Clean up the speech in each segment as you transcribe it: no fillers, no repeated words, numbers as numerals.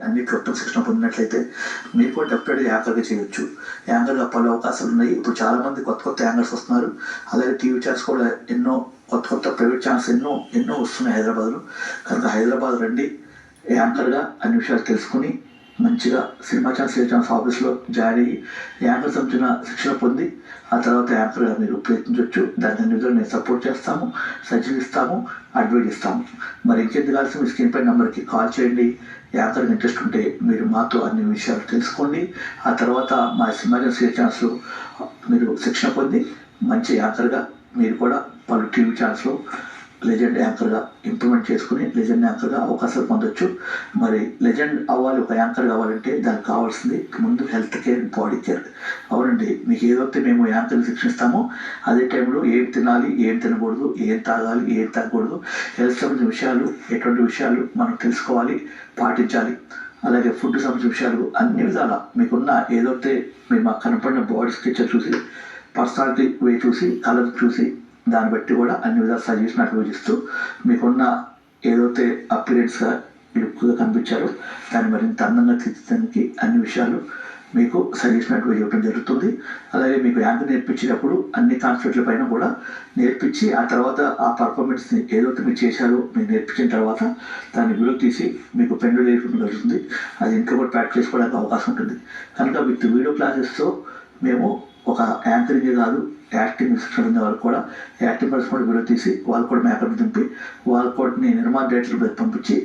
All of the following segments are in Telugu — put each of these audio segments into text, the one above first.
అన్ని క్లుప్త శిక్షణ పొందినట్లయితే మీరు కూడా డెఫినెట్గా యాంకర్గా చేయొచ్చు. యాంకర్గా పలు అవకాశాలు ఉన్నాయి. ఇప్పుడు చాలామంది కొత్త యాంకర్స్ వస్తున్నారు. అలాగే టీవీ ఛానల్స్ కూడా ఎన్నో కొత్త ప్రైవేట్ ఛానల్స్ ఎన్నో వస్తున్నాయి హైదరాబాద్లో. కనుక హైదరాబాద్ రండి, యాంకర్గా అన్ని విషయాలు తెలుసుకుని మంచిగా సినిమా ఛానల్స్ ఆఫీస్లో జాయిన్ అయ్యి యాంకర్ సంబంధించిన శిక్షణ పొంది ఆ తర్వాత యాంకర్గా మీరు ప్రయత్నించవచ్చు. దాన్ని అన్ని విధాలు నేను సపోర్ట్ చేస్తాము, సజెషన్ ఇస్తాము, అడ్వైజ్ ఇస్తాము. మరి ఇంకెందుకు కావాల్సిన మీ స్క్రీన్ పై నెంబర్కి కాల్ చేయండి. యాంకర్గా ఇంట్రెస్ట్ ఉంటే మీరు మాతో అన్ని విషయాలు తెలుసుకోండి. ఆ తర్వాత మా సినిమా ఛానల్స్లో మీరు శిక్షణ పొంది మంచి యాంకర్గా మీరు కూడా పలు టీవీ ఛానల్స్లో లెజెండ్ యాంకర్గా ఇంప్రూవ్మెంట్ చేసుకుని లెజెండ్ యాంకర్గా అవకాశాలు పొందొచ్చు. మరి లెజెండ్ అవ్వాలి, ఒక యాంకర్ కావాలంటే దానికి కావాల్సింది ముందు హెల్త్ కేర్, బాడీ కేర్. అవునండి, మీకు ఏదైతే మేము యాంకర్ని శిక్షిస్తామో అదే టైంలో ఏం తినాలి, ఏం తినకూడదు, ఏం తాగాలి, ఏం తాగకూడదు, హెల్త్ సంబంధించిన విషయాలు, ఎటువంటి విషయాలు మనం తెలుసుకోవాలి, పాటించాలి. అలాగే ఫుడ్ సంబంధించిన విషయాలు అన్ని విధాల మీకున్న ఏదైతే మీరు మాకు కనపడిన బాడీ స్ట్రక్చర్ చూసి, పర్సనాలిటీ వే చూసి, కలర్ చూసి దాన్ని బట్టి కూడా అన్ని విధాలు సజెషన్ అడ్వైజిస్తూ మీకున్న ఏదైతే అపిరెన్స్గా లుక్గా కనిపించారో దాన్ని మరింత అందంగా తీర్చడానికి అన్ని విషయాలు మీకు సజెషన్ అడ్వైజ్ ఇవ్వడం జరుగుతుంది. అలాగే మీకు యాంకర్ నేర్పించేటప్పుడు అన్ని కాన్సెప్ట్ల పైన కూడా నేర్పించి ఆ తర్వాత ఆ పర్ఫార్మెన్స్ని ఏదైతే మీరు చేశారో మీరు నేర్పించిన తర్వాత దాన్ని వీడియో తీసి మీకు పెన్ను లేకుండా జరుగుతుంది. అది ఇంకా కూడా ప్రాక్టీస్ చేసుకోవడానికి అవకాశం ఉంటుంది. కనుక విత్ వీడియో క్లాసెస్తో మేము ఒక యాంకరింగ్ కాదు, యాక్టింగ్ శిక్షణ ఉన్న వాళ్ళు కూడా యాక్టింగ్ పర్సన్ కూడా వీడియో తీసి వాళ్ళు కూడా మేకప్ దింపి వాళ్ళు కూడా నిర్మాణ డైరెక్టర్ పంపించి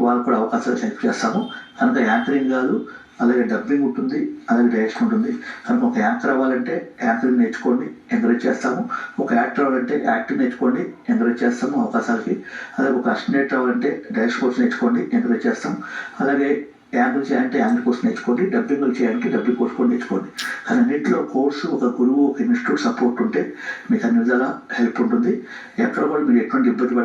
వాళ్ళు కూడా అవకాశాలు సెలెక్ట్ చేస్తాము. కనుక యాంకరింగ్ కాదు, అలాగే డబ్బింగ్ ఉంటుంది, అలాగే డైరెక్షన్ ఉంటుంది. కనుక ఒక యాంకర్ అవ్వాలంటే యాంకరింగ్ నేర్చుకోండి, ఎంకరేజ్ చేస్తాము. ఒక యాక్టర్ అవ్వాలంటే యాక్టింగ్ నేర్చుకోండి, ఎంకరేజ్ చేస్తాము అవకాశాలకి. అలాగే ఒక అసిస్టెంట్ అవ్వాలంటే డైరెక్షన్ కోర్స్ నేర్చుకోండి, ఎంకరేజ్ చేస్తాము. అలాగే యాంకర్ చేయాలంటే యాంకర్ కోర్స్ నేర్చుకోండి, డబ్బింగ్ చేయాలంటే డబ్బింగ్ కోర్స్ కూడా నేర్చుకోండి. కానీ అన్నింటిలో కోర్సు, ఒక గురువు, ఒక ఇన్స్టిట్యూట్ సపోర్ట్ ఉంటే మీకు అన్ని విధాలా హెల్ప్ ఉంటుంది. ఎక్కడ కూడా మీరు ఎటువంటి ఇబ్బంది